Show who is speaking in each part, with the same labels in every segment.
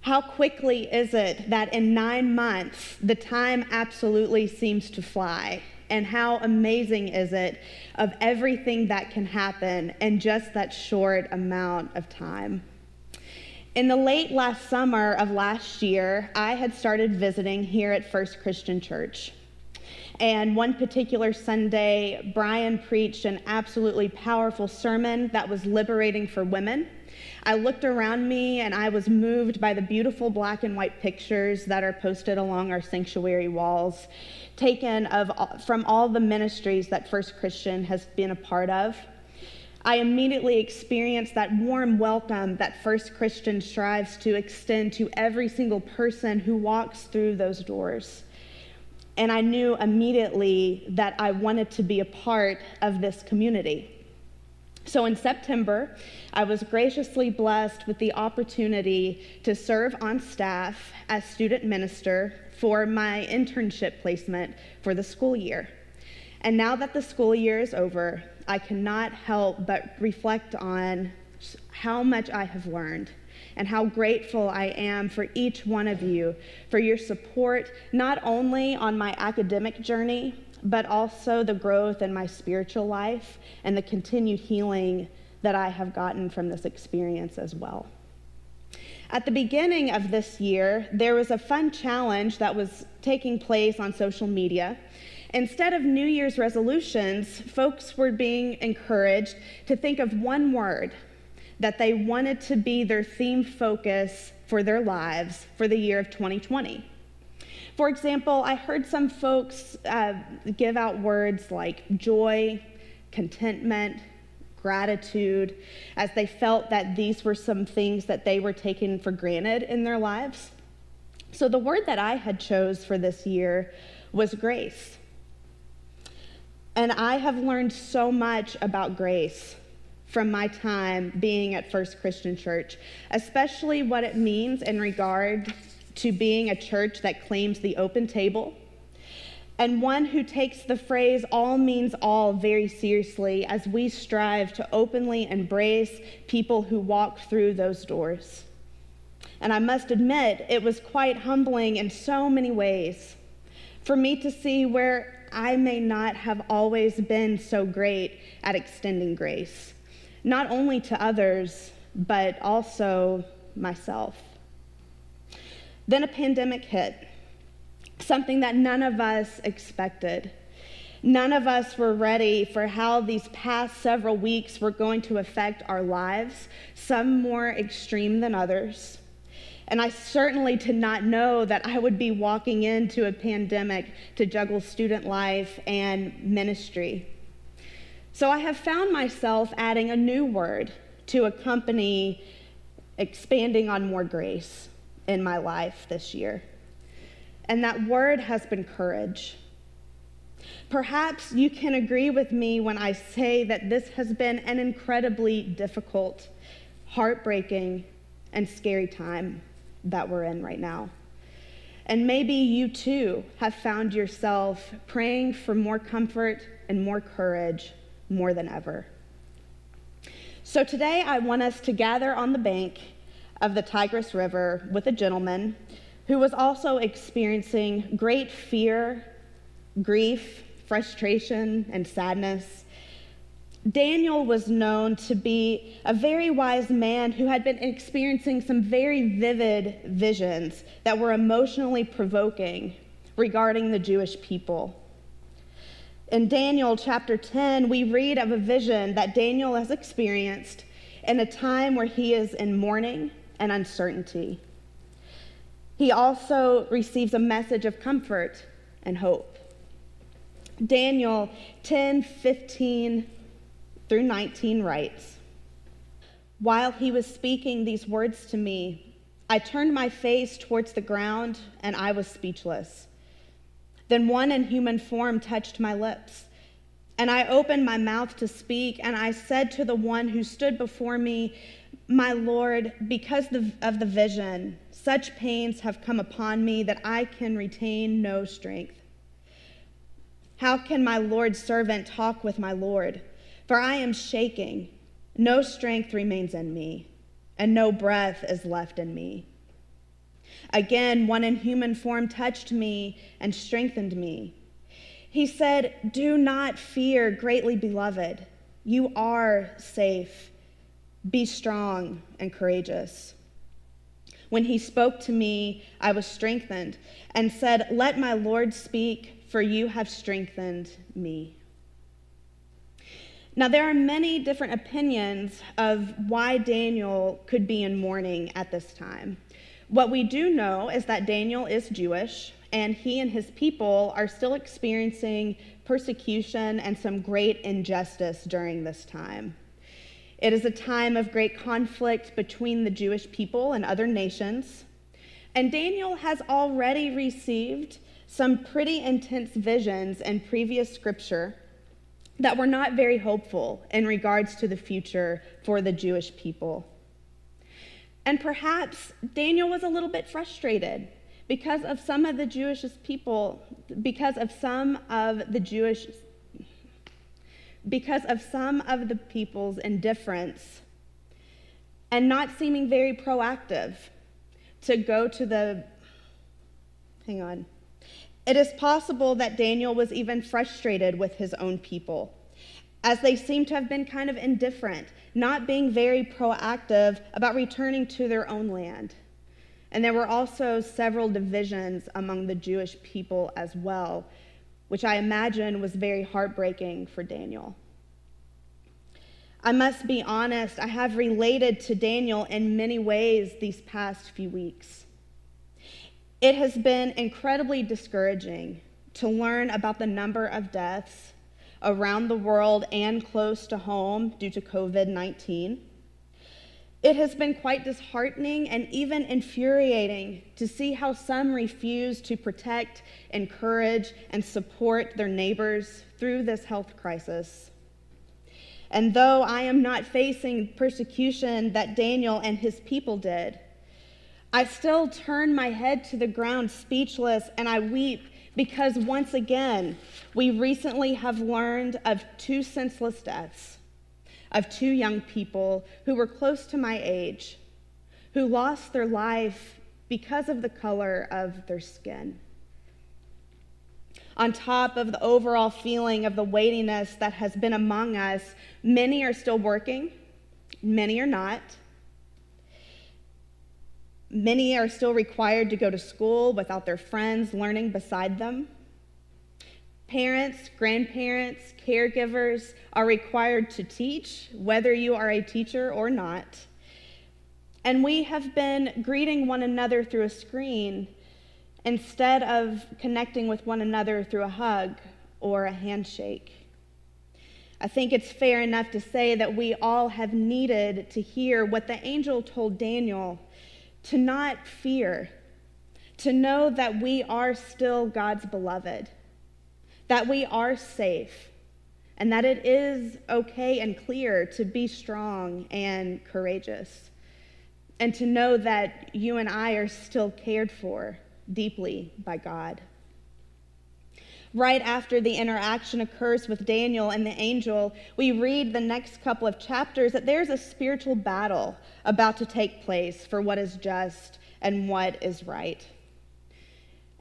Speaker 1: How quickly is it that in 9 months, the time absolutely seems to fly? And how amazing is it of everything that can happen in just that short amount of time? In the late last summer of last year, I had started visiting here at First Christian Church. And one particular Sunday, Brian preached an absolutely powerful sermon that was liberating for women. I looked around me and I was moved by the beautiful black and white pictures that are posted along our sanctuary walls, taken from all the ministries that First Christian has been a part of. I immediately experienced that warm welcome that First Christian strives to extend to every single person who walks through those doors. And I knew immediately that I wanted to be a part of this community. So in September, I was graciously blessed with the opportunity to serve on staff as student minister for my internship placement for the school year. And now that the school year is over, I cannot help but reflect on how much I have learned and how grateful I am for each one of you for your support, not only on my academic journey, but also the growth in my spiritual life and the continued healing that I have gotten from this experience as well. At the beginning of this year, there was a fun challenge that was taking place on social media. Instead of New Year's resolutions, folks were being encouraged to think of one word that they wanted to be their theme focus for their lives for the year of 2020. For example, I heard some folks give out words like joy, contentment, gratitude, as they felt that these were some things that they were taking for granted in their lives. So the word that I had chose for this year was grace. And I have learned so much about grace from my time being at First Christian Church, especially what it means in regard to being a church that claims the open table, and one who takes the phrase all means all very seriously as we strive to openly embrace people who walk through those doors. And I must admit, it was quite humbling in so many ways for me to see where I may not have always been so great at extending grace, not only to others, but also myself. Then a pandemic hit, something that none of us expected. None of us were ready for how these past several weeks were going to affect our lives, some more extreme than others. And I certainly did not know that I would be walking into a pandemic to juggle student life and ministry. So I have found myself adding a new word to accompany expanding on more grace in my life this year. And that word has been courage. Perhaps you can agree with me when I say that this has been an incredibly difficult, heartbreaking, and scary time that we're in right now. And maybe you too have found yourself praying for more comfort and more courage more than ever. So today I want us to gather on the bank of the Tigris River with a gentleman who was also experiencing great fear, grief, frustration, and sadness. Daniel was known to be a very wise man who had been experiencing some very vivid visions that were emotionally provoking regarding the Jewish people. In Daniel chapter 10, we read of a vision that Daniel has experienced in a time where he is in mourning and uncertainty. He also receives a message of comfort and hope. Daniel 10:15 through 19 writes, "While he was speaking these words to me, I turned my face towards the ground and I was speechless. Then one in human form touched my lips, and I opened my mouth to speak, and I said to the one who stood before me, 'My Lord, because of the vision, such pains have come upon me that I can retain no strength. How can my Lord's servant talk with my Lord? For I am shaking. No strength remains in me, and no breath is left in me.' Again, one in human form touched me and strengthened me. He said, "Do not fear, greatly beloved. You are safe. Be strong and courageous." When he spoke to me, I was strengthened and said, "Let my Lord speak, for you have strengthened me." Now, there are many different opinions of why Daniel could be in mourning at this time. What we do know is that Daniel is Jewish, and he and his people are still experiencing persecution and some great injustice during this time. It is a time of great conflict between the Jewish people and other nations, and Daniel has already received some pretty intense visions in previous scripture that were not very hopeful in regards to the future for the Jewish people. And perhaps Daniel was a little bit frustrated because of some of the people's indifference and not seeming very proactive to go to the, It is possible that Daniel was even frustrated with his own people, as they seem to have been kind of indifferent, not being very proactive about returning to their own land. And there were also several divisions among the Jewish people as well, which I imagine was very heartbreaking for Daniel. I must be honest, I have related to Daniel in many ways these past few weeks. It has been incredibly discouraging to learn about the number of deaths around the world and close to home due to COVID-19. It has been quite disheartening and even infuriating to see how some refuse to protect, encourage, and support their neighbors through this health crisis. And though I am not facing persecution that Daniel and his people did, I still turn my head to the ground speechless, and I weep because once again, we recently have learned of 2 senseless deaths of 2 young people who were close to my age, who lost their life because of the color of their skin. On top of the overall feeling of the weightiness that has been among us, many are still working, many are not. Many are still required to go to school without their friends learning beside them. Parents, grandparents, caregivers are required to teach, whether you are a teacher or not. And we have been greeting one another through a screen instead of connecting with one another through a hug or a handshake. I think it's fair enough to say that we all have needed to hear what the angel told Daniel, to not fear, to know that we are still God's beloved, that we are safe, and that it is okay and clear to be strong and courageous, and to know that you and I are still cared for deeply by God. Right after the interaction occurs with Daniel and the angel, we read the next couple of chapters that there's a spiritual battle about to take place for what is just and what is right.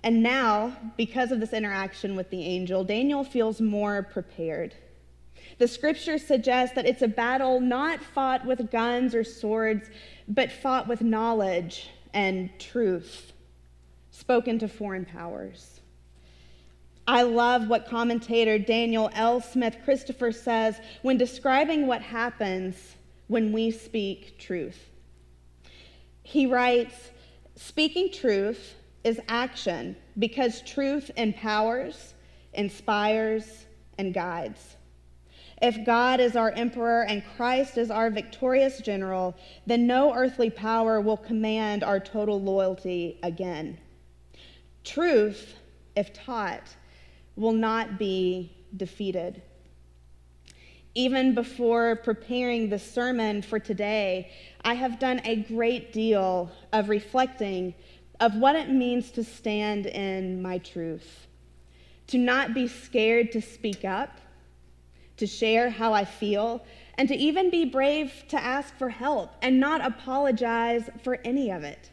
Speaker 1: And now, because of this interaction with the angel, Daniel feels more prepared. The scriptures suggest that it's a battle not fought with guns or swords, but fought with knowledge and truth, spoken to foreign powers. I love what commentator Daniel L. Smith Christopher says when describing what happens when we speak truth. He writes, "Speaking truth is action because truth empowers, inspires, and guides. If God is our emperor and Christ is our victorious general, then no earthly power will command our total loyalty again. Truth, if taught, will not be defeated." Even before preparing the sermon for today, I have done a great deal of reflecting of what it means to stand in my truth, to not be scared to speak up, to share how I feel, and to even be brave to ask for help and not apologize for any of it.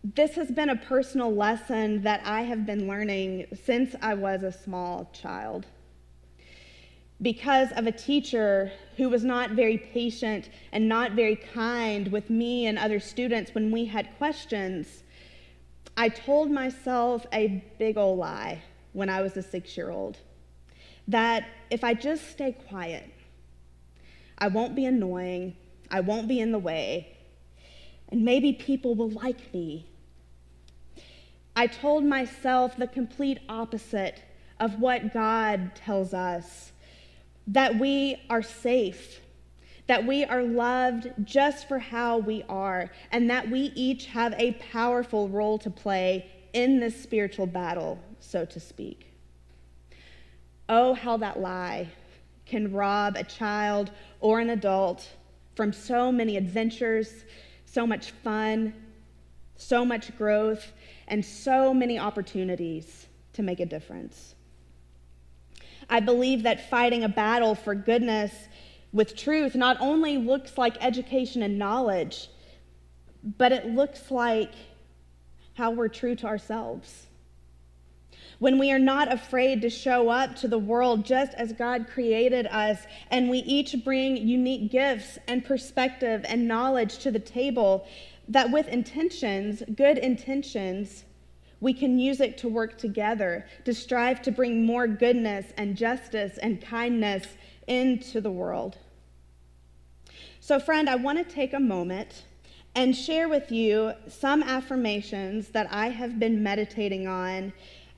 Speaker 1: This has been a personal lesson that I have been learning since I was a small child. Because of a teacher who was not very patient and not very kind with me and other students when we had questions, I told myself a big old lie when I was a 6-year-old, that if I just stay quiet, I won't be annoying, I won't be in the way, and maybe people will like me. I told myself the complete opposite of what God tells us, that we are safe, that we are loved just for how we are, and that we each have a powerful role to play in this spiritual battle, so to speak. Oh, how that lie can rob a child or an adult from so many adventures, so much fun, so much growth, and so many opportunities to make a difference. I believe that fighting a battle for goodness with truth not only looks like education and knowledge, but it looks like how we're true to ourselves. When we are not afraid to show up to the world just as God created us, and we each bring unique gifts and perspective and knowledge to the table, that with intentions, good intentions, we can use it to work together, to strive to bring more goodness and justice and kindness into the world. So, friend, I want to take a moment and share with you some affirmations that I have been meditating on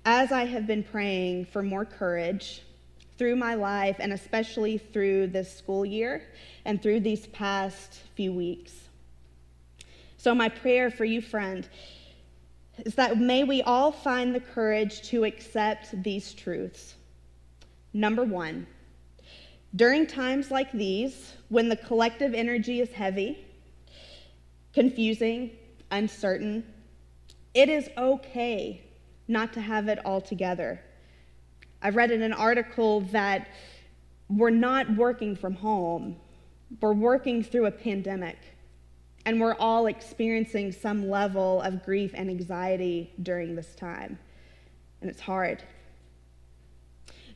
Speaker 1: as I have been praying for more courage through my life, and especially through this school year and through these past few weeks. So my prayer for you, friend, is that may we all find the courage to accept these truths. Number one, during times like these, when the collective energy is heavy, confusing, uncertain, it is okay not to have it all together. I read in an article that we're not working from home. We're working through a pandemic, and we're all experiencing some level of grief and anxiety during this time, and it's hard.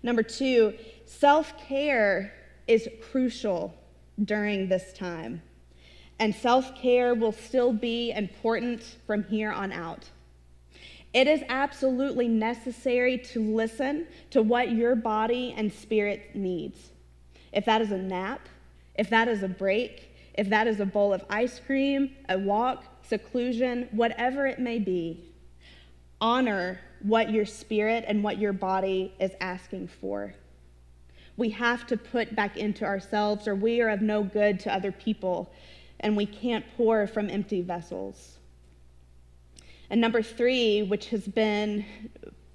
Speaker 1: Number two, self-care is crucial during this time, and self-care will still be important from here on out. It is absolutely necessary to listen to what your body and spirit needs. If that is a nap, if that is a break, if that is a bowl of ice cream, a walk, seclusion, whatever it may be, honor what your spirit and what your body is asking for. We have to put back into ourselves, or we are of no good to other people, and we can't pour from empty vessels. And number three, which has been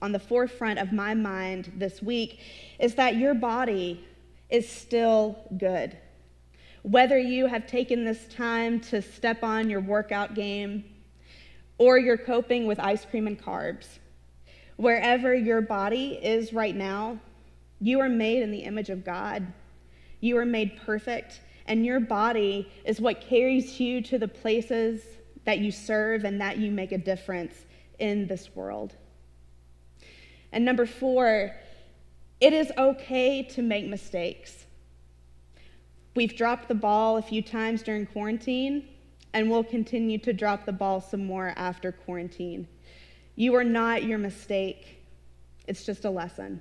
Speaker 1: on the forefront of my mind this week, is that your body is still good. Whether you have taken this time to step on your workout game, or you're coping with ice cream and carbs, wherever your body is right now, you are made in the image of God. You are made perfect, and your body is what carries you to the places that you serve and that you make a difference in this world. And number four, it is okay to make mistakes. We've dropped the ball a few times during quarantine, and we'll continue to drop the ball some more after quarantine. You are not your mistake. It's just a lesson.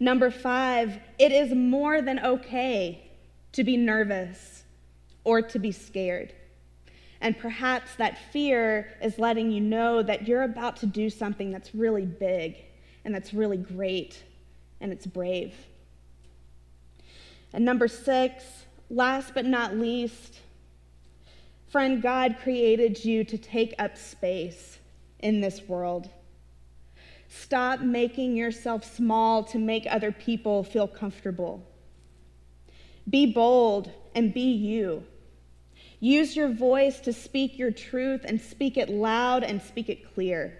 Speaker 1: Number five, it is more than okay to be nervous or to be scared. And perhaps that fear is letting you know that you're about to do something that's really big and that's really great and it's brave. And number six, last but not least, friend, God created you to take up space in this world. Stop making yourself small to make other people feel comfortable. Be bold and be you. Use your voice to speak your truth, and speak it loud and speak it clear.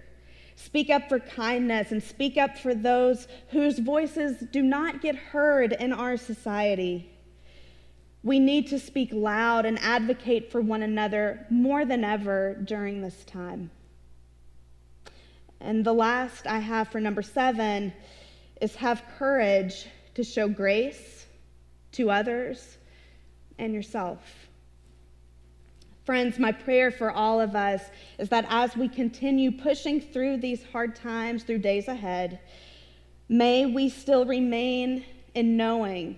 Speaker 1: Speak up for kindness and speak up for those whose voices do not get heard in our society. We need to speak loud and advocate for one another more than ever during this time. And the last I have for number 7 is have courage to show grace to others and yourself. Friends, my prayer for all of us is that as we continue pushing through these hard times, through days ahead, may we still remain in knowing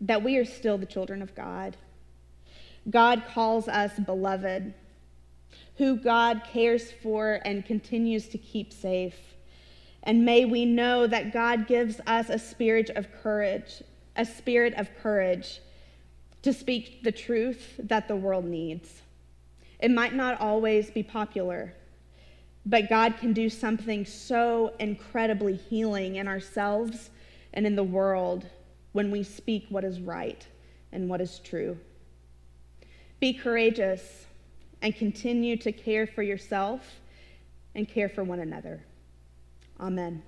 Speaker 1: that we are still the children of God. God calls us beloved, who God cares for and continues to keep safe. And may we know that God gives us a spirit of courage to speak the truth that the world needs. It might not always be popular, but God can do something so incredibly healing in ourselves and in the world when we speak what is right and what is true. Be courageous and continue to care for yourself and care for one another. Amen.